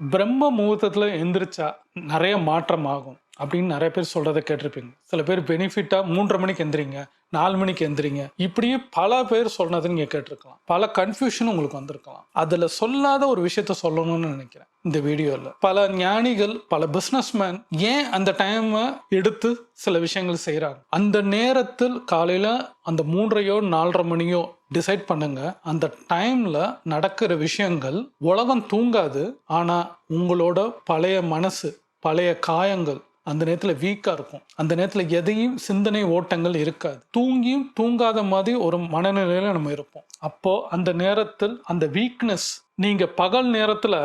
பிரம்ம முகூர்த்தத்துல எந்திரிச்சா நிறைய மாற்றம் ஆகும் அப்படின்னு நிறைய பேர் சொல்றதை கேட்டிருப்பீங்க. சில பேர் பெனிஃபிட்டா 3:30 மணிக்கு எந்திரிங்க, 4 மணிக்கு எந்திரிங்க, இப்படியே பல பேர் சொன்னதை நீங்க கேட்டிருக்கலாம். பல கன்ஃபியூஷன் உங்களுக்கு வந்திருக்கலாம். அதுல சொல்லாத ஒரு விஷயத்த சொல்லணும்னு நினைக்கிறேன் இந்த வீடியோல. பல ஞானிகள், பல பிசினஸ்மேன் ஏன் அந்த டைம் எடுத்து சில விஷயங்கள் செய்யறாங்க. அந்த நேரத்தில் காலையில அந்த 3:30 4:30 மணியோ டிசைட் பண்ணுங்க. அந்த டைம்ல நடக்கிற விஷயங்கள் உலகம் தூங்காது. ஆனா உங்களோட பழைய மனசு, பழைய காயங்கள் அந்த நேரத்தில் வீக்கா இருக்கும். அந்த நேரத்தில் எதையும் சிந்தனை ஓட்டங்கள் இருக்காது. தூங்கியும் தூங்காத மாதிரி ஒரு மனநிலையில நம்ம இருப்போம். அப்போ அந்த நேரத்தில் அந்த வீக்னஸ், நீங்க பகல் நேரத்துல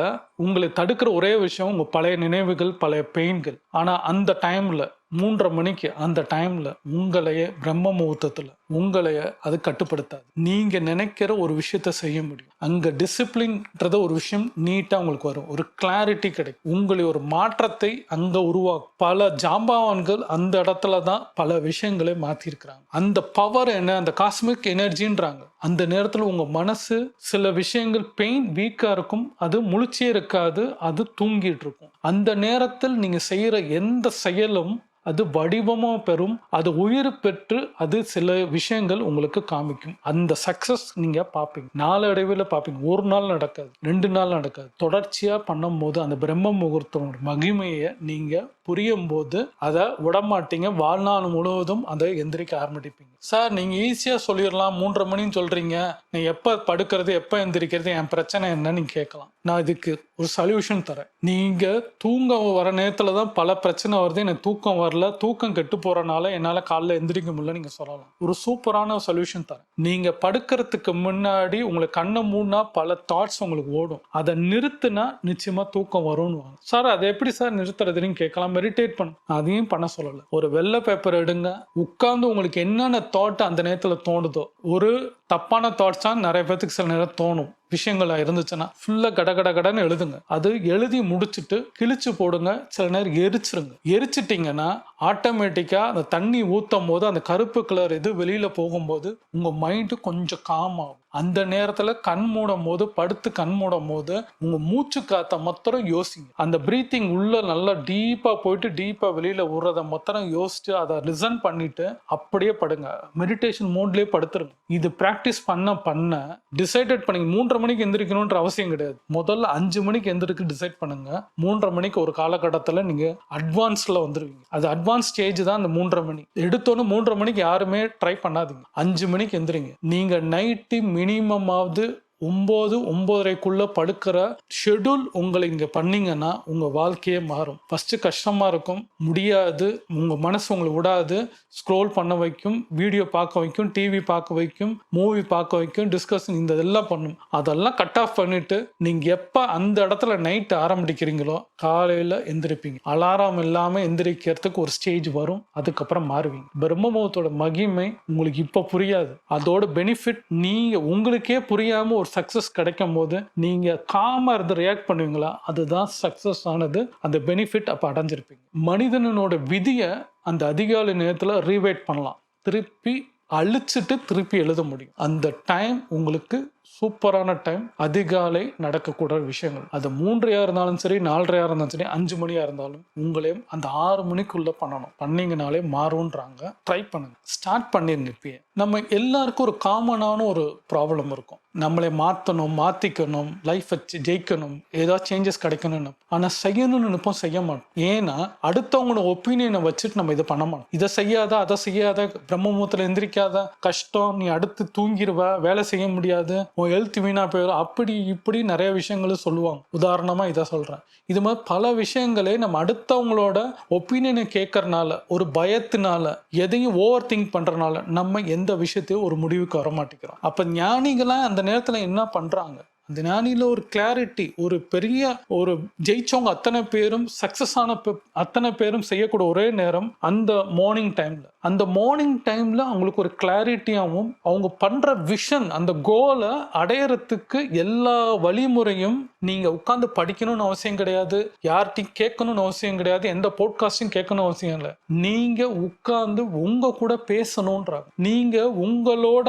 உங்களை தடுக்கிற ஒரே விஷயம் உங்க பழைய நினைவுகள், பழைய பெயின்கள். ஆனா அந்த டைம்ல 3:30 மணிக்கு அந்த டைம்ல உங்களைய பிரம்ம முகூர்த்தத்துல உங்களைய அது கட்டுப்படுத்தாது. நீங்க நினைக்கிற ஒரு விஷயத்த செய்ய முடியும். அங்க டிசிப்ளின்ன்றத ஒரு விஷயம் நீட்டா உங்களுக்கு வரும். ஒரு கிளாரிட்டி கிடைக்கும். உங்களை ஒரு மாற்றத்தை அங்க உருவாக்கும். பல ஜாம்பவான்கள் அந்த இடத்துல தான் பல விஷயங்களை மாத்திருக்கிறாங்க. அந்த பவர் என்ன, அந்த காஸ்மிக் எனர்ஜின்றாங்க. அந்த நேரத்தில் உங்க மனசு சில விஷயங்கள் பெயின் வீக்கா இருக்கும், அது முழிச்சே இருக்காது, அது தூங்கிட்டு இருக்கும். அந்த நேரத்தில் நீங்க செய்யற எந்த செயலும் அது வடிவமா பெறும், அது உயிர் பெற்று அது சில விஷயங்கள் உங்களுக்கு காமிக்கும். அந்த சக்சஸ் நீங்க பார்ப்பீங்க, நாளடைவில் பார்ப்பீங்க. ஒரு நாள் நடக்காது, 2 நாள் நடக்காது. தொடர்ச்சியா பண்ணும் போது அந்த பிரம்ம முகூர்த்தம் மகிமையை நீங்க புரியும் போது அதை விடமாட்டீங்க. வாழ்நாள் முழுவதும் அதை எந்திரிக்க ஆரம்பிப்பீங்க. சார் நீங்க ஈஸியா சொல்லிடலாம், 3:30 மணின்னு சொல்றீங்க, நீ எப்ப படுக்கிறது எப்ப எந்திரிக்கிறது, என் பிரச்சனை என்னன்னு நீங்க கேட்கலாம். நான் இதுக்கு ஒரு சொல்யூஷன் தரேன். நீங்க தூங்க வர நேரத்துல தான் பல பிரச்சனை வருது, எனக்கு தூக்கம் வரல, தூக்கம் கெட்டு போறனால என்னால காலைல எந்திரிக்க முடியல நீங்க சொல்லலாம். ஒரு சூப்பரான சொல்யூஷன் தரேன். நீங்க படுக்கிறதுக்கு முன்னாடி உங்களை கண்ணை மூடினா பல தாட்ஸ் உங்களுக்கு ஓடும். அதை நிறுத்தினா நிச்சயமா தூக்கம் வரும்னு. சார் அதை எப்படி சார் நிறுத்துறதுன்னு கேட்கலாம். மெடிடேட் பண்ண, அதையும் பண்ண சொல்லல. ஒரு வெள்ளை பேப்பர் எடுங்க, உட்கார்ந்து உங்களுக்கு என்னென்ன தாட் அந்த நேரத்துல தோணுதோ, ஒரு தப்பான தாட்ஸ் தான் நிறைய பேருக்கு சில நேரம் தோணும், விஷயங்களா இருந்துச்சுன்னா ஃபுல்லா கடன்னு எழுதுங்க. அது எழுதி முடிச்சுட்டு கிழிச்சு போடுங்க. சில நேரம் எரிச்சிருங்க. எரிச்சிட்டிங்கன்னா ஆட்டோமேட்டிக்கா அந்த தண்ணி ஊத்தும் போது அந்த கருப்பு கலர் இது வெளியில போகும்போது உங்க மைண்டு கொஞ்சம் காம் ஆகும். அந்த நேரத்துல கண் மூடும் போது, படுத்து கண் மூடும் போது உங்க மூச்சு காத்த மொத்தம் யோசிங்க. அந்த பிரீத்திங் உள்ள நல்லா டீப்பா போயிட்டு டீப்பா வெளியில விடுறத மொத்தம் யோசிச்சு அதை லிசன் பண்ணிட்டு அப்படியே படுங்க. மெடிடேஷன் மோட்லயே படுத்துருங்க. இது பிராக்டிஸ் பண்ண டிசைடட் பண்ணி 3:30 மணிக்கு எந்திரிக்கணும்ன்ற அவசியம் கிடையாது. முதல்ல 5 மணிக்கு எந்திரிக்க டிசைட் பண்ணுங்க. 3:30 மணிக்கு ஒரு காலகட்டத்தில் நீங்க அட்வான்ஸ்ல வந்துருவீங்க. அது அட்வான்ஸ் ஸ்டேஜ் தான் அந்த 3:30 மணி. எடுத்தோன்னு 3:30 மணிக்கு யாருமே ட்ரை பண்ணாதீங்க. 5 மணிக்கு எந்திரிங்க. நீங்க நைட்டு மினிமமாவது 9-9:30 படுக்கிற ஷெட்யூல் உங்களை இங்க பண்ணீங்கன்னா உங்க வாழ்க்கையே மாறும். ஃபர்ஸ்ட் கஷ்டமா இருக்கும், முடியாது, உங்க மனசு உங்களை விடாது, ஸ்க்ரோல் பண்ண வைக்கும், வீடியோ பார்க்க வைக்கும், டிவி பார்க்க வைக்கும், மூவி பார்க்க வைக்கும், டிஸ்கஷன் இந்த இதெல்லாம் பண்ணும். அதெல்லாம் கட் ஆஃப் பண்ணிட்டு நீங்க எப்ப அந்த இடத்துல நைட் ஆரம்பிக்கிறீங்களோ காலையில எந்திரிப்பீங்க. அலாரம் இல்லாம எந்திரிக்கிறதுக்கு ஒரு ஸ்டேஜ் வரும். அதுக்கப்புறம் மாறுவீங்க. பிரம்மமுகூர்த்தத்தோட மகிமை உங்களுக்கு இப்ப புரியாது. அதோட பெனிஃபிட் நீங்க உங்களுக்கே புரியாம ஒரு சக்சஸ் கிடைக்கும் போது நீங்க காமா இருந்து ரியாக்ட் பண்ணுவீங்களா, அதுதான் சக்சஸ் ஆனது. அந்த பெனிஃபிட் அப்ப அடைஞ்சிருப்பீங்க. மனிதனோட விதியை அந்த அதிகாலை நேரத்துல ரீவைட் பண்ணலாம். திருப்பி அழிச்சிட்டு திருப்பி எழுத முடியும். அந்த டைம் உங்களுக்கு சூப்பரான டைம். அதிகாலை நடக்கக்கூடிய விஷயங்கள், அது 3:30 இருந்தாலும் சரி, 4:30 இருந்தாலும் சரி, 5 மணியா இருந்தாலும் உங்களையும் அந்த 6 மணிக்குள்ள பண்ணணும். பண்ணீங்கனாலே மாறும்ன்றாங்க. ட்ரை பண்ணுங்க, ஸ்டார்ட் பண்ணிருங்க. இப்பயே நம்ம எல்லாருக்கும் ஒரு காமனான ஒரு ப்ராப்ளம் இருக்கும். நம்மளை மாற்றணும், மாற்றிக்கணும், லைஃப் வச்சு ஜெயிக்கணும், ஏதாவது சேஞ்சஸ் கிடைக்கணும்னு. ஆனால் செய்யணும்னு நினைப்போம், செய்ய மாட்டோம். ஏன்னா அடுத்தவங்களோட ஒப்பீனியனை வச்சுட்டு நம்ம இதை பண்ண மாட்டோம். இதை செய்யாத, அதை செய்யாத, பிரம்மமுகூர்த்தத்துல எந்திரிக்காத, கஷ்டம், நீ அடுத்து தூங்கிடுவ, வேலை செய்ய முடியாது, உன் ஹெல்த் வீணா போயிடும், அப்படி இப்படி நிறைய விஷயங்களும் சொல்லுவாங்க. உதாரணமாக இதை சொல்கிறேன். இது மாதிரி பல விஷயங்களே நம்ம அடுத்தவங்களோட ஒப்பீனியனை கேட்கறனால, ஒரு பயத்தினால, எதையும் ஓவர் திங்க் பண்ணுறனால நம்ம எந்த விஷயத்தையும் ஒரு முடிவுக்கு வர மாட்டேங்கிறோம். அப்போ ஞானிகளாம் அந்த நேரத்தில் என்ன பண்ணுறாங்க, அந்த ஞானியில ஒரு கிளாரிட்டி, ஒரு பெரிய ஒரு ஜெயிச்சவங்க அத்தனை பேரும், சக்சஸ் ஆன அத்தனை பேரும் செய்யக்கூடிய ஒரே நேரம் அந்த மார்னிங் டைம்ல. அந்த மார்னிங் டைம்ல அவங்களுக்கு ஒரு கிளாரிட்டியாகவும் அவங்க பண்ற விஷன், அந்த கோலை அடையறதுக்கு எல்லா வழிமுறையும் நீங்க உட்கார்ந்து படிக்கணும்னு அவசியம் கிடையாது, யார்கிட்டையும் கேட்கணும்னு அவசியம் கிடையாது, எந்த போட்காஸ்டையும் கேட்கணும் அவசியம் இல்லை. நீங்க உட்கார்ந்து உங்க கூட பேசணும்ன்றாங்க. நீங்க உங்களோட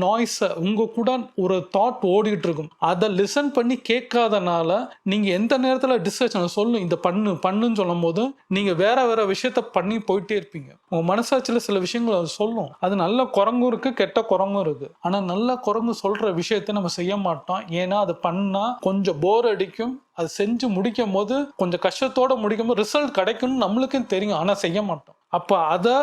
நாய்ஸை, உங்க கூட ஒரு தாட் ஓடிட்டு இருக்கும், அதை லிசன் பண்ணி கேட்காதனால நீங்கள் எந்த நேரத்தில் டிஸ்கஷன் சொல்லணும், இந்த பண்ணுன்னு சொல்லும் போது நீங்கள் வேற வேற விஷயத்த பண்ணி போயிட்டே இருப்பீங்க. உங்கள் மனசாட்சியில் சில விஷயங்கள் அது சொல்லும். அது நல்ல குரங்கும் இருக்கு, கெட்ட குரங்கும் இருக்கு. ஆனால் நல்ல குரங்கு சொல்ற விஷயத்த நம்ம செய்ய மாட்டோம். ஏன்னா அது பண்ணா கொஞ்சம் போர் அடிக்கும். அது செஞ்சு முடிக்கும் போது கொஞ்சம் கஷ்டத்தோட முடிக்கும் போது ரிசல்ட் கிடைக்கும்னு நம்மளுக்கும் தெரியும், ஆனால் செய்ய மாட்டோம். அப்போ அதை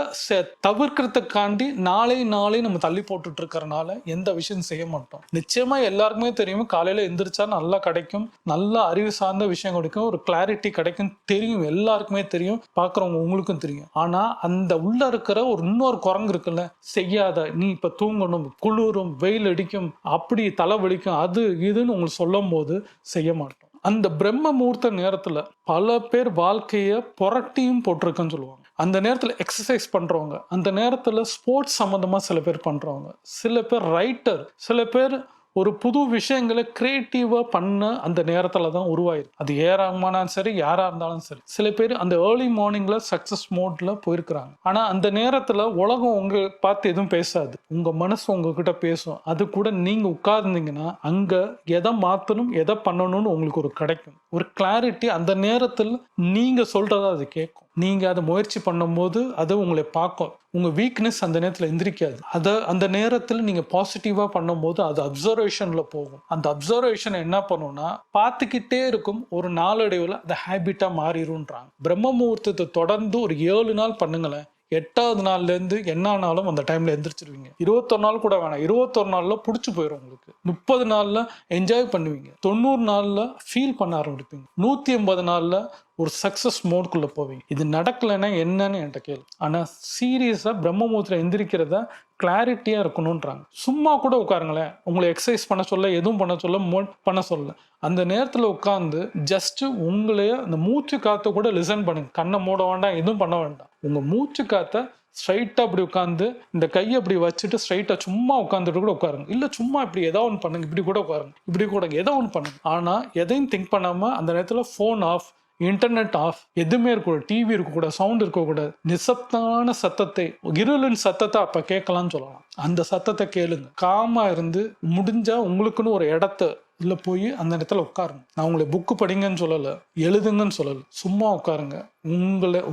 தவிர்க்கிறதுக்காண்டி நாளை நம்ம தள்ளி போட்டுட்டு இருக்கிறனால எந்த விஷயம் செய்ய மாட்டோம். நிச்சயமா எல்லாருக்குமே தெரியும், காலையில எந்திரிச்சா நல்லா கிடைக்கும், நல்ல அறிவு சார்ந்த விஷயம் கிடைக்கும், ஒரு கிளாரிட்டி கிடைக்கும் தெரியும், எல்லாருக்குமே தெரியும், பார்க்குறவங்க உங்களுக்கும் தெரியும். ஆனா அந்த உள்ள இருக்கிற ஒரு இன்னொரு குரங்கு இருக்குல்ல, செய்யாத, நீ இப்ப தூங்கணும், குளிரும், வெயில் அடிக்கும், அப்படி தலைவலிக்கும், அது இதுன்னு உங்களுக்கு சொல்லும் போது செய்ய மாட்டோம். அந்த பிரம்ம முகூர்த்த நேரத்துல பல பேர் வாழ்க்கைய புரட்டியும் போட்டிருக்குன்னு சொல்லுவாங்க. அந்த நேரத்தில் எக்ஸசைஸ் பண்ணுறவங்க, அந்த நேரத்தில் ஸ்போர்ட்ஸ் சம்மந்தமாக சில பேர் பண்ணுறவங்க, சில பேர் ரைட்டர், சில பேர் ஒரு புது விஷயங்களை கிரியேட்டிவாக பண்ண அந்த நேரத்தில் தான் உருவாயிருக்கு. அது ஏறாமனாலும் சரி, யாராக இருந்தாலும் சரி. சில பேர் அந்த ஏர்லி மார்னிங்கில் சக்ஸஸ் மோடில் போயிருக்கிறாங்க. ஆனால் அந்த நேரத்தில் உலகம் உங்களை பார்த்து எதுவும் பேசாது, உங்கள் மனசு உங்ககிட்ட பேசும். அது கூட நீங்கள் உட்கார்ந்தீங்கன்னா அங்கே எதை மாற்றணும், எதை பண்ணணும்னு உங்களுக்கு ஒரு கிடைக்கும், ஒரு கிளாரிட்டி. அந்த நேரத்தில் நீங்கள் சொல்கிறத அது கேட்கும். நீங்கள் அதை முயற்சி பண்ணும்போது அது உங்களை பார்க்கும். உங்கள் வீக்னஸ் அந்த நேரத்தில் எந்திரிக்காது. அதை அந்த நேரத்தில் நீங்கள் பாசிட்டிவாக பண்ணும்போது அது அப்சர்வேஷனில் போகும். அந்த அப்சர்வேஷன் என்ன பண்ணுன்னா பார்த்துக்கிட்டே இருக்கும், ஒரு நாளடைவில் அது ஹேபிட்டாக மாறிடும்ன்றாங்க. பிரம்ம முகூர்த்தத்தை தொடர்ந்து ஒரு 7 நாள் பண்ணுங்களேன். 8வது நாள்லேருந்து என்ன ஆனாலும் அந்த டைமில் எந்திரிச்சிருவீங்க. 21 நாள் கூட வேணாம், 21 நாளில் பிடிச்சி போயிடும் உங்களுக்கு. 30 நாளில் என்ஜாய் பண்ணுவீங்க. 90 நாளில் ஃபீல் பண்ண ஆரம்பிப்பீங்க. 180 நாளில் ஒரு சக்ஸஸ் மோட்குள்ளே போவீங்க. இது நடக்கலைன்னா என்னன்னு என்கிட்ட கேளு. ஆனால் சீரியஸாக பிரம்ம முகூர்த்தம் எந்திரிக்கிறத கிளாரிட்டியாக இருக்கணுன்றாங்க. சும்மா கூட உட்காருங்களேன், உங்களை எக்ஸசைஸ் பண்ண சொல்ல, எதுவும் பண்ண சொல்ல, பண்ண சொல்ல, அந்த நேரத்தில் உட்காந்து ஜஸ்ட்டு உங்களையே அந்த மூச்சு காற்றை கூட லிசன் பண்ணுங்க. கண்ணை மூட வேண்டாம், எதுவும் பண்ண வேண்டாம். உங்கள் மூச்சு காற்றை ஸ்ட்ரைட்டாக அப்படி உட்காந்து இந்த கையை அப்படி வச்சுட்டு ஸ்ட்ரைட்டாக சும்மா உட்காந்துட்டு கூட உட்காருங்க. இல்லை சும்மா இப்படி ஏதோ ஒன்று பண்ணுங்க, இப்படி கூட உட்காருங்க, இப்படி கூட ஏதோ ஒன்று பண்ணுங்க. ஆனால் எதையும் திங்க் பண்ணாமல் அந்த நேரத்தில் ஃபோன் ஆஃப், இன்டர்நெட் ஆஃப், எதுவுமே இருக்கக்கூடாது, டிவி இருக்கக்கூடாது, சவுண்ட் இருக்கக்கூடாது. நிசப்தான சத்தத்தை, இருளின் சத்தத்தை அப்போ கேட்கலாம்னு சொல்லலாம். அந்த சத்தத்தை கேளுங்க. காமாக இருந்து முடிஞ்சா உங்களுக்குன்னு ஒரு இடத்த இல்லை போய் அந்த இடத்துல உட்காருங்க. நான் உங்களை புக்கு படிங்கன்னு சொல்லலை, எழுதுங்கன்னு சொல்லலை, சும்மா உட்காருங்க.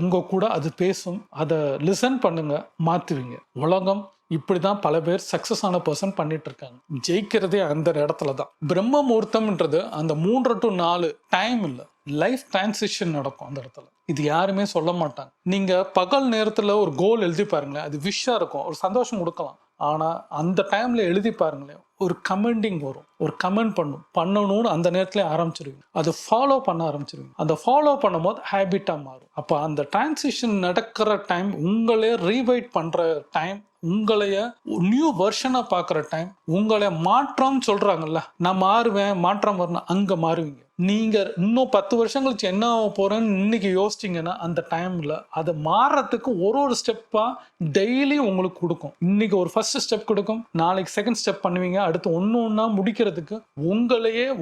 உங்கள் கூட அது பேசும், அதை லிசன் பண்ணுங்க, மாற்றுவீங்க. உலகம் இப்படிதான் பல பேர் சக்சஸ் ஆன பர்சன் பண்ணிட்டு இருக்காங்க. ஜெயிக்கிறதே அந்த இடத்துல தான். பிரம்ம முகூர்த்தம்ன்றது அந்த 3 to 4 டைம் இல்லை, லைஃப் டிரான்சிஷன் நடக்கும் அந்த இடத்துல. இது யாருமே சொல்ல மாட்டாங்க. நீங்க பகல் நேரத்துல ஒரு கோல் எழுதி பாருங்களேன், அது விஷா இருக்கும், ஒரு சந்தோஷம் கொடுக்கலாம். ஆனா அந்த டைம்ல எழுதி பாருங்களேன், ஒரு கமெண்டிங் வரும், ஒரு கமெண்ட் பண்ணணும்னு அந்த நேரத்துல ஆரம்பிச்சிருவீங்க. அதை ஃபாலோ பண்ண ஆரம்பிச்சிருவீங்க. அந்த ஃபாலோ பண்ணும்போது ஹேபிட்டா மாறும். அப்போ அந்த டிரான்சிஷன் நடக்கிற டைம், உங்களே ரீவைட் பண்ற டைம், உங்களைய நியூ வெர்ஷனா பார்க்குற டைம், உங்களை மாற்றம் சொல்றாங்கல்ல, நான் மாறுவேன், மாற்றம் வரணும், அங்க மாறுவீங்க. நீங்க இன்னும் 10 வருஷம் கழிச்சு என்ன ஆக போறேன்னு இன்னைக்கு யோசிச்சிங்கன்னா அந்த டைம்ல அதை மாறுறதுக்கு ஒரு ஸ்டெப்பா டெய்லி உங்களுக்கு கொடுக்கும். இன்னைக்கு ஒரு ஃபர்ஸ்ட் ஸ்டெப் கொடுக்கும், நாளைக்கு செகண்ட் ஸ்டெப் பண்ணுவீங்க, அடுத்து ஒன்னா முடிக்கிறதுக்கு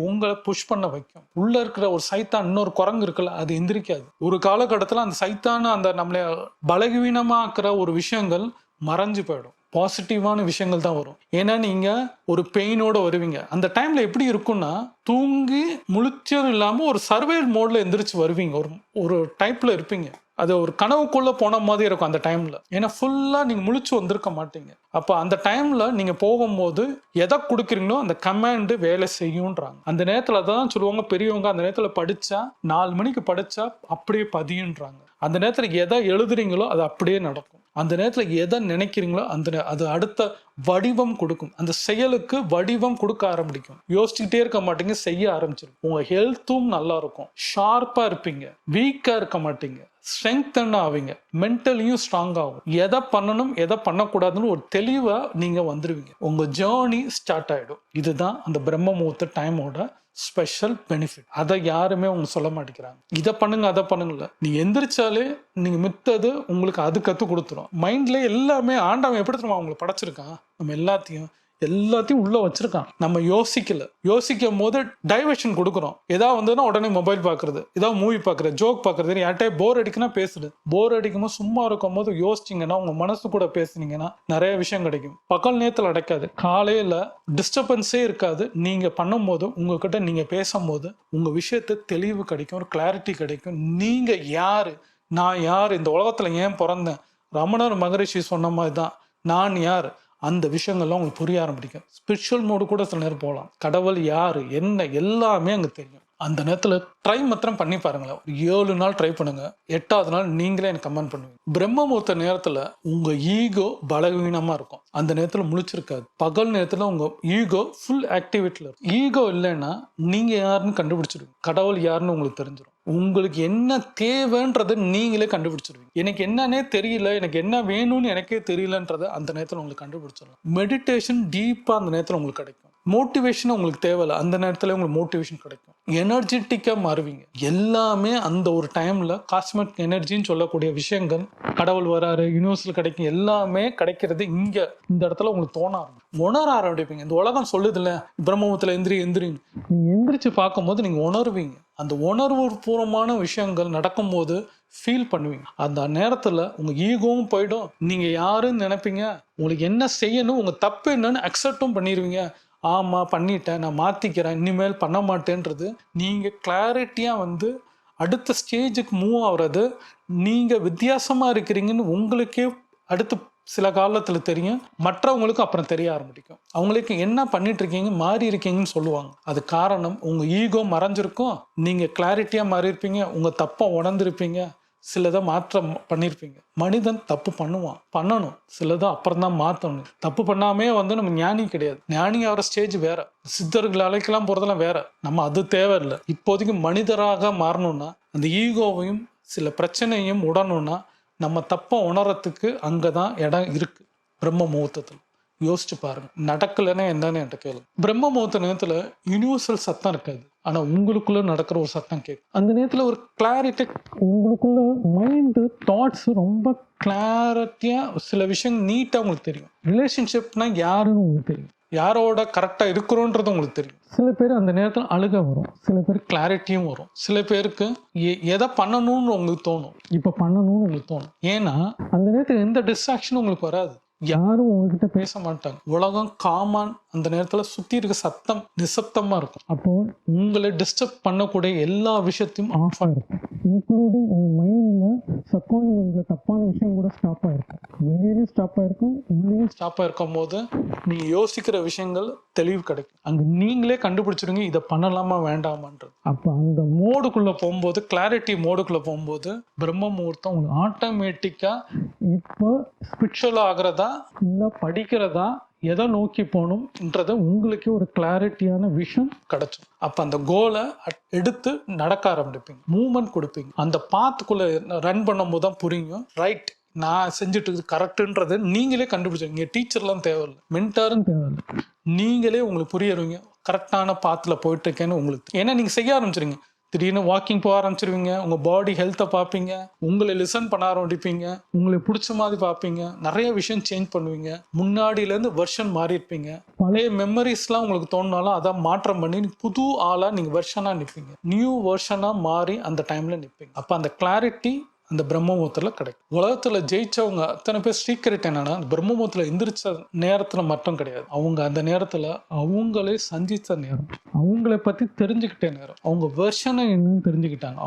உங்களை புஷ் பண்ண வைக்கும். உள்ள இருக்கிற ஒரு சைத்தான், இன்னொரு குரங்கு இருக்குல்ல, அது எந்திரிக்காது. ஒரு காலகட்டத்தில் அந்த சைத்தான அந்த நம்மளை பலவீனமாக்குற ஒரு விஷயங்கள் மறைஞ்சு போயிடும். பாசிட்டிவான விஷயங்கள் தான் வரும். ஏன்னா நீங்க ஒரு பெயினோட வருவீங்க. அந்த டைம்ல எப்படி இருக்கும்னா, தூங்கி முழிச்சும் இல்லாம ஒரு சர்வைவல் மோட்ல எந்திரிச்சு வருவீங்க. ஒரு டைப்ல இருப்பீங்க. அது ஒரு கனவுக்குள்ள போன மாதிரி இருக்கும் அந்த டைம்ல. ஏன்னா ஃபுல்லா நீங்க முழிச்சு வந்திருக்க மாட்டீங்க. அப்ப அந்த டைம்ல நீங்க போகும்போது எதை கொடுக்குறீங்களோ அந்த கமாண்ட் வேலை செய்யும்ன்றாங்க. அந்த நேரத்துல தான் சொல்லுவாங்க பெரியவங்க, அந்த நேரத்துல படிச்சா 4 மணிக்கு படிச்சா அப்படியே பதியுன்றாங்க. அந்த நேரத்துல எதை எழுதுறீங்களோ அது அப்படியே நடக்கும். அந்த நேரத்தில் எதை நினைக்கிறீங்களோ அது அடுத்த வடிவம் கொடுக்கும். அந்த செயலுக்கு வடிவம் கொடுக்க ஆரம்பிக்கும். யோசிச்சுக்கிட்டே இருக்க மாட்டீங்க, செய்ய ஆரம்பிச்சிடும். உங்க ஹெல்த்தும் நல்லா இருக்கும், ஷார்ப்பா இருப்பீங்க, வீக்கா இருக்க மாட்டீங்க, ஸ்ட்ரெங்தன் ஆவீங்க, மென்டலியும் ஸ்ட்ராங் ஆகும். எதை பண்ணணும் எதை பண்ணக்கூடாதுன்னு ஒரு தெளிவா நீங்க வந்துருவீங்க. உங்க ஜேர்னி ஸ்டார்ட் ஆயிடும். இதுதான் அந்த பிரம்ம முகூர்த்த டைமோட ஸ்பெஷல் பெனிஃபிட். அதை யாருமே அவங்க சொல்ல மாட்டேங்கிறாங்க. இதை பண்ணுங்க அதை பண்ணுங்கல்ல, நீங்க எந்திரிச்சாலே நீங்க மித்தது உங்களுக்கு அது கற்றுக் கொடுத்துரும். மைண்ட்ல எல்லாமே ஆண்டவன் எப்படி தெரியுமா அவங்களை படைச்சிருக்கான், நம்ம எல்லாத்தையும் எல்லாத்தையும் உள்ள வச்சிருக்கான். நம்ம யோசிக்கல. யோசிக்கும் போது டைவர்ஷன் கொடுக்குறோம். ஏதாவது வந்ததுன்னா உடனே மொபைல் பார்க்கறது, ஏதாவது மூவி பார்க்கறது, ஜோக் பார்க்கறது, யார்கிட்டயே போர் அடிக்குன்னா பேசுது. போர் அடிக்கும்போது சும்மா இருக்கும் போது யோசிச்சிங்கன்னா, உங்க மனசு கூட பேசுனீங்கன்னா நிறைய விஷயம் கிடைக்கும். பகல் நேரத்தில் அடைக்காது, காலையில டிஸ்டர்பன்ஸே இருக்காது. நீங்க பண்ணும்போது உங்ககிட்ட நீங்க பேசும்போது உங்க விஷயத்தை தெளிவு கிடைக்கும், ஒரு கிளாரிட்டி கிடைக்கும். நீங்க யாரு, நான் யார், இந்த உலகத்துல ஏன் பிறந்தேன், ரமணர் மகரிஷி சொன்ன மாதிரி தான் நான் யார், அந்த விஷயங்கள்லாம் உங்களுக்கு புரிய ஆரம்பிக்கும். ஸ்பிரிச்சுவல் மோடு கூட சில நேரம் போகலாம். கடவுள் யாரு என்ன எல்லாமே அங்கே தெரியும். அந்த நேரத்தில் ட்ரை மாத்திரம் பண்ணி பாருங்களேன். ஒரு 7 நாள் ட்ரை பண்ணுங்க. 8வது நாள் நீங்களே எனக்கு கமெண்ட் பண்ணுவீங்க. பிரம்ம முகூர்த்த நேரத்தில் உங்க ஈகோ பலவீனமா இருக்கும். அந்த நேரத்தில் முழிச்சிருக்காது. பகல் நேரத்தில் உங்க ஈகோ ஃபுல் ஆக்டிவிட்டியில் இருக்கும். ஈகோ இல்லைன்னா நீங்க யாருன்னு கண்டுபிடிச்சிருவீங்க. கடவுள் யாருன்னு உங்களுக்கு தெரிஞ்சிடும். உங்களுக்கு என்ன தேவைன்றதை நீங்களே கண்டுபிடிச்சிருவீங்க. எனக்கு என்னன்னே தெரியல, எனக்கு என்ன வேணும்னு எனக்கே தெரியலன்றதை அந்த நேரத்தில் உங்களுக்கு கண்டுபிடிச்சிடலாம். மெடிடேஷன் டீப்பாக அந்த நேரத்தில் உங்களுக்கு கிடைக்கும். மோட்டிவேஷன் உங்களுக்கு தேவையில்லை, அந்த நேரத்தில் உங்களுக்கு மோட்டிவேஷன் கிடைக்கும். எனர்ஜெட்டிக்காக மாறுவீங்க. எல்லாமே அந்த ஒரு டைமில் காஸ்மெட்டிக் எனர்ஜின்னு சொல்லக்கூடிய விஷயங்கள், கடவுள் வராரு, யூனிவர்சல் கிடைக்கும், எல்லாமே கிடைக்கிறது இங்கே இந்த இடத்துல உங்களுக்கு தோண ஆரம்பிக்கும். உணர ஆரம்பிப்பீங்க. இந்த உலகம் சொல்லுதில்ல பிரம்மத்தில் எந்திரின்னு, நீங்கள் எந்திரிச்சு பார்க்கும்போது நீங்கள் உணர்வீங்க. அந்த உணர்வு பூர்வமான விஷயங்கள் நடக்கும்போது ஃபீல் பண்ணுவீங்க. அந்த நேரத்தில் உங்கள் ஈகோவும் போயிடும். நீங்கள் யாருன்னு நினைப்பீங்க. உங்களுக்கு என்ன செய்யணும், உங்கள் தப்பு என்னன்னு அக்செப்டும் பண்ணிடுவீங்க. ஆமாம் பண்ணிட்டேன், நான் மாற்றிக்கிறேன், இனிமேல் பண்ண மாட்டேன்றது நீங்கள் கிளாரிட்டியாக அடுத்த ஸ்டேஜுக்கு மூவ் ஆகுறது. நீங்கள் வித்தியாசமாக இருக்கிறீங்கன்னு உங்களுக்கே அடுத்து சில காலத்தில் தெரியும். மற்றவங்களுக்கு அப்புறம் தெரிய ஆரம்பிக்கும். அவங்களுக்கு என்ன பண்ணிட்டு இருக்கீங்க, மாறி இருக்கீங்கன்னு சொல்லுவாங்க. அது காரணம் உங்கள் ஈகோ மறைஞ்சிருக்கும். நீங்கள் கிளாரிட்டியாக மாறி இருப்பீங்க. உங்கள் தப்பை உணர்ந்திருப்பீங்க. சிலதை மாற்றம் பண்ணியிருப்பீங்க. மனிதன் தப்பு பண்ணணும், சிலதை அப்புறம் தான் மாற்றணும். தப்பு பண்ணாமே நம்ம ஞானி கிடையாது. ஞானி ஆகிற ஸ்டேஜ் வேற, சித்தர்கள் அழைக்கலாம் போகிறதெல்லாம் வேற. நம்ம அது தேவையில்லை. இப்போதைக்கு மனிதராக மாறணும்னா அந்த ஈகோவையும் சில பிரச்சனையும் உடணும்னா நம்ம தப்பை உணரத்துக்கு அங்கே தான் இடம் இருக்கு. பிரம்ம முகூர்த்தத்தில் யோசிச்சு பாருங்க. நடக்கலைன்னா என்னன்னு என்கிட்ட கேளு. பிரம்ம முகூர்த்த நேரத்தில் யூனிவர்சல் சத்தம் இருக்காது, ஆனால் உங்களுக்குள்ள நடக்கிற ஒரு சத்தம் கேட்கும். அந்த நேரத்தில் ஒரு கிளாரிட்டி, உங்களுக்குள்ள மைண்டு தாட்ஸ் ரொம்ப கிளாரிட்டியாக சில விஷயம் நீட்டாக உங்களுக்கு தெரியும். ரிலேஷன்ஷிப்னா யாருன்னு உங்களுக்கு தெரியும், யாரோட கரெக்டாக இருக்கிறோன்றது உங்களுக்கு தெரியும். சில பேர் அந்த நேரத்தில் அழுக வரும், சில பேர் கிளாரிட்டியும் வரும், சில பேருக்கு எதை பண்ணணும்னு உங்களுக்கு தோணும், இப்போ பண்ணணும்னு உங்களுக்கு தோணும். ஏன்னா அந்த நேரத்தில் எந்த டிஸ்ட்ராக்ஷனும் உங்களுக்கு வராது. யாரும் உங்ககிட்ட பேச மாட்டாங்க. உலகம் காமான் அந்த நேரத்தில் சுற்றி இருக்க சத்தம் நிசப்தமாக இருக்கும். அப்போ உங்களை டிஸ்டர்ப் பண்ணக்கூடிய எல்லா விஷயத்தையும் ஆஃப் ஆகிருக்கும். இன்க்ளூடிங் உங்கள் மைண்டில் சப்கான்ஷியஸில் தப்பான விஷயம் கூட ஸ்டாப் ஆகிருக்கும். வெளியிலையும் ஸ்டாப் ஆகிருக்கும், உள்ளேயும் ஸ்டாப் ஆகிருக்கும் போது நீங்கள் யோசிக்கிற விஷயங்கள் தெளிவு கிடைக்கும். அங்கே நீங்களே கண்டுபிடிச்சிருங்க இதை பண்ணலாமா வேண்டாமான்றது. அப்போ அந்த மோடுக்குள்ளே போகும்போது, கிளாரிட்டி மோடுக்குள்ளே போகும்போது பிரம்ம முகூர்த்தம் உங்களுக்கு ஆட்டோமேட்டிக்காக இப்போ ஸ்பிரிச்சுவல் ஆகிறதா இல்லை படிக்கிறதா எதை நோக்கி போகணும்ன்றத உங்களுக்கே ஒரு கிளாரிட்டியான விஷன் கிடைச்சும். அப்போ அந்த கோலை எடுத்து நடக்க ஆரம்பிப்பீங்க, மூவ்மெண்ட் கொடுப்பீங்க. அந்த பாத்துக்குள்ளே ரன் பண்ணும்போது தான் புரியும், ரைட் நான் செஞ்சுட்டு இருக்குது கரெக்டுன்றது நீங்களே கண்டுபிடிச்சிருங்க. டீச்சர்லாம் தேவையில்லை, மென்டாரும் தேவையில்லை. நீங்களே உங்களுக்கு புரியுறீங்க கரெக்டான பாத்தில் போயிட்டு இருக்கேன்னு உங்களுக்கு. ஏன்னா நீங்கள் செய்ய ஆரம்பிச்சிருங்க. திடீர்னு வாக்கிங் போக ஆரம்பிச்சிருவீங்க. உங்கள் பாடி ஹெல்த்தை பார்ப்பீங்க, உங்களை லிசன் பண்ண ஆரம்பிப்பீங்க, உங்களுக்கு பிடிச்ச மாதிரி பார்ப்பீங்க, நிறைய விஷயம் சேஞ்ச் பண்ணுவீங்க. முன்னாடியிலேருந்து வெர்ஷன் மாறி இருப்பீங்க. பழைய மெமரிஸ்லாம் உங்களுக்கு தோணுனாலும் அதை மாற்றம் பண்ணி புது ஆளாக நீங்கள் வெர்ஷனாக நிற்பீங்க. நியூ வெர்ஷனாக மாறி அந்த டைமில் நிற்பீங்க. அப்போ அந்த கிளாரிட்டி அந்த பிரம்ம முகூர்த்தத்தில் கிடைக்கும். உலகத்தில் ஜெயிச்சவங்க அத்தனை பேர் சீக்கிரட் என்னன்னா, பிரம்ம முகூர்த்தத்தில் எந்திரிச்ச நேரத்தில் மட்டும் கிடையாது. அவங்க அந்த நேரத்தில் அவங்களே சந்தித்த நேரம், அவங்கள பற்றி தெரிஞ்சுக்கிட்ட நேரம், அவங்க வெர்ஷனை என்னன்னு தெரிஞ்சுக்கிட்டாங்க,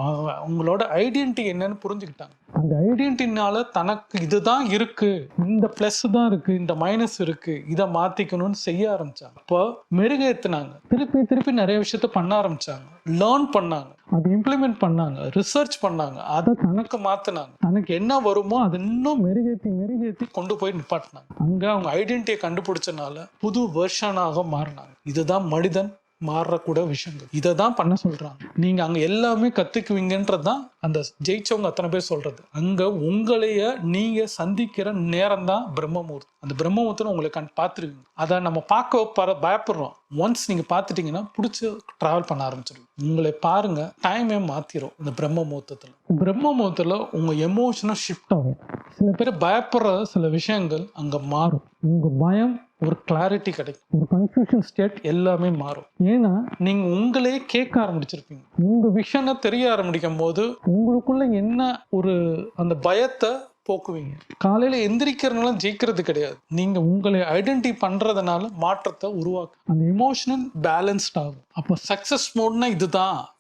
அவங்களோட ஐடென்டிட்டி என்னன்னு புரிஞ்சுக்கிட்டாங்க. அந்த ஐடென்டிட்டினால தனக்கு இதுதான் இருக்கு, இந்த ப்ளஸ் தான் இருக்கு, இந்த மைனஸ் இருக்கு, இதை மாற்றிக்கணும்னு செய்ய ஆரம்பிச்சாங்க. அப்போ மெருகேற்றினாங்க. திருப்பி நிறைய விஷயத்த பண்ண ஆரம்பிச்சாங்க, லேர்ன் பண்ணாங்க, அதை இம்ப்ளிமெண்ட் பண்ணாங்க, ரிசர்ச் பண்ணாங்க, அதை தனக்கு மாற்றினாங்க. தனக்கு என்ன வருமோ அது இன்னும் மெருகேற்றி கொண்டு போய் நிப்பாட்டினாங்க. அங்கே அவங்க ஐடென்டிட்டியை கண்டுபிடிச்சனால புது வெர்ஷனாக மாறினாங்க. இதுதான் மனிதன் மாறக்கூட விஷயங்கள். இதை தான் பண்ண சொல்றாங்க. நீங்க அங்க எல்லாமே கத்துக்குவீங்கன்றது தான் அந்த ஜெயிச்சவங்க அத்தனை பேர் சொல்றது. அங்க உங்களைய நீங்க சந்திக்கிற நேரம் தான் பிரம்ம முகூர்த்தம். அந்த பிரம்ம முகூர்த்தம் உங்களை பார்த்துருவீங்க. அதை நம்ம பார்க்க பயப்படுறோம். ஒன்ஸ் நீங்க பார்த்துட்டீங்கன்னா பிடிச்சி டிராவல் பண்ண ஆரம்பிச்சிருவீங்க. உங்களை பாருங்க, டைமே மாத்திரும். இந்த பிரம்ம முகூர்த்தத்துல உங்க எமோஷனும் ஷிஃப்ட் ஆகும். சில பேர் பயப்படுற சில விஷயங்கள் அங்க மாறும். உங்க பயம் ஒரு கிளாரிட்டி கிடைக்கும். ஒரு கன்ஃபியூஷன் ஸ்டேட் எல்லாமே மாறும். ஏன்னா நீங்க உங்களே கேட்க ஆரம்பிச்சிருப்பீங்க. உங்க விஷனை தெரிய ஆரம்பிக்கும் போது உங்களுக்குள்ள என்ன ஒரு அந்த பயத்தை போக்குவீங்க. காலையில எந்திரிக்கிறதுனால ஜெயிக்கிறது கிடையாது. நீங்க உங்களை ஐடென்டி பண்றதுனால மாற்றத்தை உருவாக்கு. அந்த எமோஷனல் பேலன்ஸ்ட் ஆகும். அப்போ சக்சஸ் மோட்னா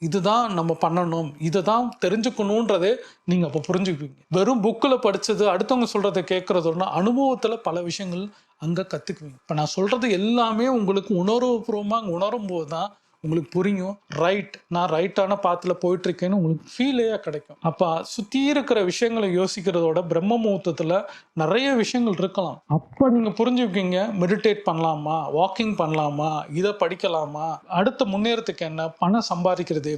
இதுதான் நம்ம பண்ணணும், இதுதான் தெரிஞ்சுக்கணுன்றதே நீங்க அப்போ புரிஞ்சுக்குவீங்க. வெறும் புக்கில் படிச்சது அடுத்தவங்க சொல்றதை கேட்கறதுன்னா அனுபவத்துல பல விஷயங்கள் அங்க கத்துக்குவீங்க. இப்போ நான் சொல்றது எல்லாமே உங்களுக்கு உணர்வுபூர்வமா உணரும் போது தான் உங்களுக்கு புரியும். நான் ரைட்டான பாத்துல போயிட்டு இருக்கேன்னு உங்களுக்கு ஃபீலே கிடைக்கும். அப்ப சுத்தி இருக்கிற விஷயங்களை யோசிக்கிறதோட பிரம்ம முகூர்த்தத்துல நிறைய விஷயங்கள் இருக்கலாம். அப்ப நீங்க புரிஞ்சுக்கிங்க, மெடிடேட் பண்ணலாமா, வாக்கிங் பண்ணலாமா, இதை படிக்கலாமா, அடுத்த முன்னேறத்துக்கு என்ன, பணம் சம்பாதிக்கிறது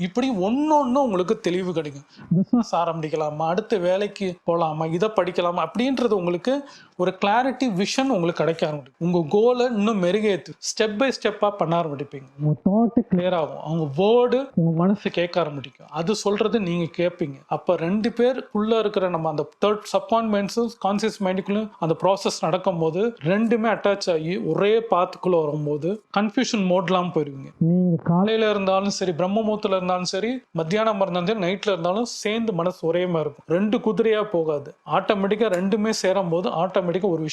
இப்படி ஒன்னொன்னு உங்களுக்கு தெளிவு கிடைக்கும். பிசினஸ் ஆரம்பிக்கலாமா, அடுத்த வேலைக்கு போகலாமா, இதை படிக்கலாமா அப்படின்றது உங்களுக்கு ஒரு கிளாரிட்டி விஷன் உங்களுக்கு கிடைக்க ஆரம்பிக்கும். உங்க கோலை இன்னும் மெருகேற்று ஸ்டெப் பை ஸ்டெப்பா பண்ண ஆரம்பிப்பீங்க. உங்க தாட்டு கிளியர் ஆகும். அவங்க வேர்டு உங்க மனசு கேட்க ஆரம்பிக்கும். அது சொல்றது நீங்க கேட்பீங்க. அப்ப ரெண்டு பேருக்குள்ள இருக்கிற நம்ம அந்த தேர்ட் சப்பாயின்மெண்ட்ஸும் கான்சியஸ் மைண்டுக்குள்ளும் அந்த ப்ராசஸ் நடக்கும் போது ரெண்டுமே அட்டாச் ஆகி ஒரே பாத்துக்குள்ள வரும்போது கன்ஃபியூஷன் மோட்லாம் போயிருவீங்க. நீங்க காலையில இருந்தாலும் சரி, பிரம்ம முகூர்த்தத்துல இருந்தாலும் சரி, மத்தியானம் இருந்தாலும் சரி, நைட்ல இருந்தாலும் சேர்ந்து மனசு ஒரே மாதிரி இருக்கும். ரெண்டு குதிரையா போகாது. ஆட்டோமேட்டிக்கா ரெண்டுமே சேரும் போது ஆட்டோமேட்டிக்கா ஒரு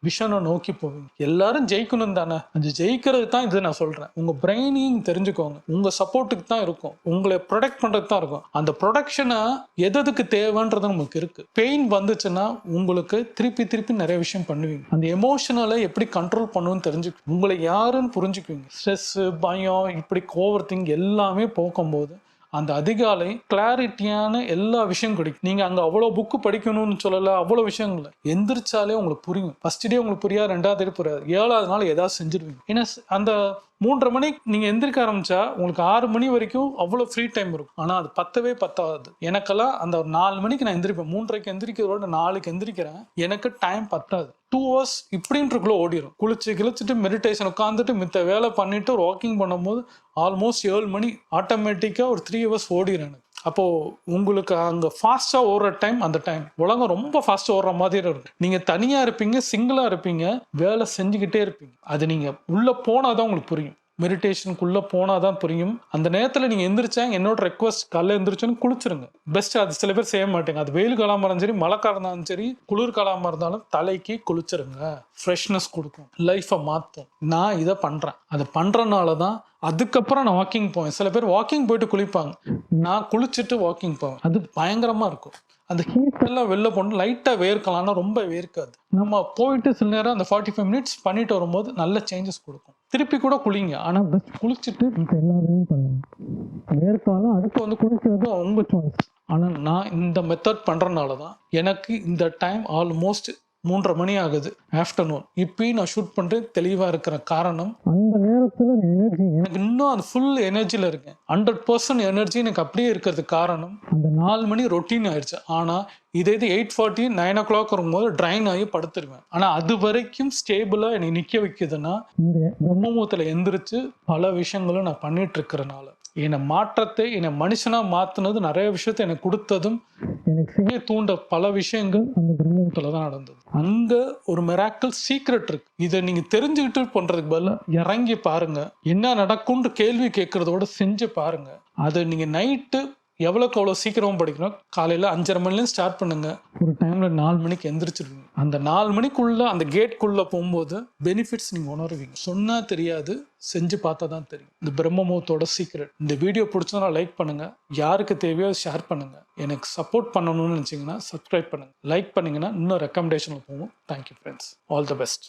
விஷனை நோக்கி போவீங்க. எல்லாரும் ஜெயிக்கணும் தானே, அந்த ஜெயிக்கிறது தான் இது நான் சொல்றேன். உங்க பிரெயினையும் தெரிஞ்சுக்கோங்க. உங்க சப்போர்ட்டுக்கு தான் இருக்கும், உங்களை ப்ரொடெக்ட் பண்றது தான் இருக்கும். அந்த ப்ரொடெக்ஷனை எதுக்கு தேவைன்றது நமக்கு இருக்கு. பெயின் வந்துச்சுன்னா உங்களுக்கு திருப்பி நிறைய விஷயம் பண்ணுவீங்க. அந்த எமோஷனலை எப்படி கண்ட்ரோல் பண்ணுன்னு தெரிஞ்சுக்க உங்களை யாருன்னு புரிஞ்சுக்குவீங்க. ஸ்ட்ரெஸ், பயம், இப்படி ஓவர் திங்க் எல்லாமே போக்கும்போது அந்த அதிகாலை கிளாரிட்டியான எல்லா விஷயம் கிடைக்கும். நீங்க அங்க அவ்வளவு புக்கு படிக்கணும்னு சொல்லல, அவ்வளவு விஷயங்கள் இல்லை. எந்திரிச்சாலே உங்களுக்கு புரியும். ஃபர்ஸ்ட் டே உங்களுக்கு புரியாது, ரெண்டாவது டே புரியாது, 7வது நாள் ஏதாவது செஞ்சிருவீங்க. ஏன்னா அந்த 3:30 மணிக்கு நீங்க எந்திரிக்க ஆரம்பிச்சா உங்களுக்கு 6 மணி வரைக்கும் அவ்வளவு ஃப்ரீ டைம் இருக்கும். ஆனா அது பத்தாது. எனக்கெல்லாம் அந்த 4 மணிக்கு நான் எந்திரிப்பேன். 3:30க்கு எந்திரிக்கிறதோட 4க்கு எந்திரிக்கிறேன். எனக்கு டைம் பத்தாது. 2 hours இப்படின்றக்குள்ள ஓடிடும். கிழிச்சிட்டு மெடிடேஷன் உட்காந்துட்டு மித்த வேலை பண்ணிட்டு ஒரு வாக்கிங் பண்ணும்போது ஆல்மோஸ்ட் 7 மணி ஆட்டோமேட்டிக்கா ஒரு 3 hours ஓடிடும் எனக்கு. அப்போ உங்களுக்கு அங்க ஃபாஸ்டா ஓடுற டைம், அந்த டைம் உலகம் ரொம்ப ஃபாஸ்டா ஓடுற மாதிரி இருக்கும். நீங்க தனியா இருப்பீங்க, சிங்கிளா இருப்பீங்க, வேலை செஞ்சுக்கிட்டே இருப்பீங்க. அது நீங்க உள்ள போனாதான் உங்களுக்கு புரியும். மெடிடேஷனுக்குள்ள போனாதான் புரியும். அந்த நேரத்துல நீங்க எந்திரிச்சா என்னோட ரெக்வஸ்ட், காலைல எந்திரிச்சோன்னு குளிச்சிருங்க. பெஸ்ட். அது சில பேர் செய்ய மாட்டேங்க. அது வெயில் காலமா இருந்தாலும் சரி, மழை காலம் இருந்தாலும் சரி, குளிர்காலமா இருந்தாலும் தலைக்கு குளிச்சிருங்க. ஃப்ரெஷ்னஸ் கொடுக்கும், லைஃபை மாற்றும். நான் இதை பண்றேன். அதை பண்றதுனாலதான் அதுக்கப்புறம் நான் வாக்கிங் போவேன். சில பேர் வாக்கிங் போயிட்டு குளிப்பாங்க. நான் குளிச்சுட்டு வாக்கிங் போவேன். அது பயங்கரமா இருக்கும். அந்த ஹீட் எல்லாம் வெளில போகணும். லைட்டாக வேர்க்கலாம்னா ரொம்ப வேர்க்காது. நம்ம போயிட்டு சில நேரம் அந்த 45 மினிட்ஸ் பண்ணிட்டு வரும்போது நல்ல சேஞ்சஸ் கொடுக்கும். திருப்பி கூட குளிங்க. ஆனால் பெஸ்ட் குளிச்சுட்டு எல்லா வேலையும் பண்ணுங்க. வேர்க்காலம் அடுத்து குளிக்கிறது உங்க சாய்ஸ். ஆனால் நான் இந்த மெத்தட் பண்றதுனால தான் எனக்கு இந்த டைம் ஆல்மோஸ்ட் 3:30 மணி ஆகுது ஆஃப்டர்நூன். இப்பயும் நான் ஷூட் பண்ணிட்டு தெளிவாக இருக்கிற காரணம் அந்த நேரத்தில் எனர்ஜி எனக்கு இன்னும் அது ஃபுல் எனர்ஜியில் இருக்கேன். 100% எனர்ஜி எனக்கு அப்படியே இருக்கிறதுக்கு காரணம் அந்த 4 மணி ரொட்டீன் ஆயிடுச்சு. ஆனால் இதே 8:40 9 o'clock வரும்போது ட்ரைன் ஆகி படுத்துருவேன். ஆனால் அது வரைக்கும் ஸ்டேபிளாக என்னை நிற்க வைக்குதுன்னா இந்த பிரம்மமுகூர்த்தத்தில் எந்திரிச்சு பல விஷயங்களும் நான் பண்ணிட்டு இருக்கிறனால என்னை மாற்றத்தை என்னை மனுஷனாக மாற்றினது, நிறைய விஷயத்தை எனக்கு கொடுத்ததும், எனக்கு செய்ய தூண்ட பல விஷயங்கள் அந்த பிரம்மத்தில் தான் நடந்தது. அங்கே ஒரு மிராக்கிள் சீக்ரெட் இருக்கு. இதை நீங்கள் தெரிஞ்சுக்கிட்டு பண்ணுறதுக்கு பதிலாக இறங்கி பாருங்க. என்ன நடக்கும்னு கேள்வி கேட்கறதோட செஞ்சு பாருங்க. அதை நீங்கள் நைட்டு எவ்வளோக்கு அவ்வளோ சீக்கிரமும் படிக்கணும். காலையில் 5:30 மணிலேருந்து ஸ்டார்ட் பண்ணுங்க. ஒரு டைமில் 4 மணிக்கு எந்திரிச்சிருவீங்க. அந்த 4 மணிக்குள்ளே அந்த கேட்குள்ளே போகும்போது பெனிஃபிட்ஸ் நீங்கள் உணர்வீங்க. சொன்னால் தெரியாது, செஞ்சு பார்த்தா தான் தெரியும். இந்த பிரம்மமுகூர்த்தத்தோட சீக்ரெட். இந்த வீடியோ பிடிச்சதுனா லைக் பண்ணுங்கள். யாருக்கு தேவையோ ஷேர் பண்ணுங்கள். எனக்கு சப்போர்ட் பண்ணணும்னு நினச்சிங்கன்னா சப்ஸ்கிரைப் பண்ணுங்கள். லைக் பண்ணிங்கன்னா இன்னும் ரெக்கமெண்டேஷனில் போகும். Thank you friends. All the best.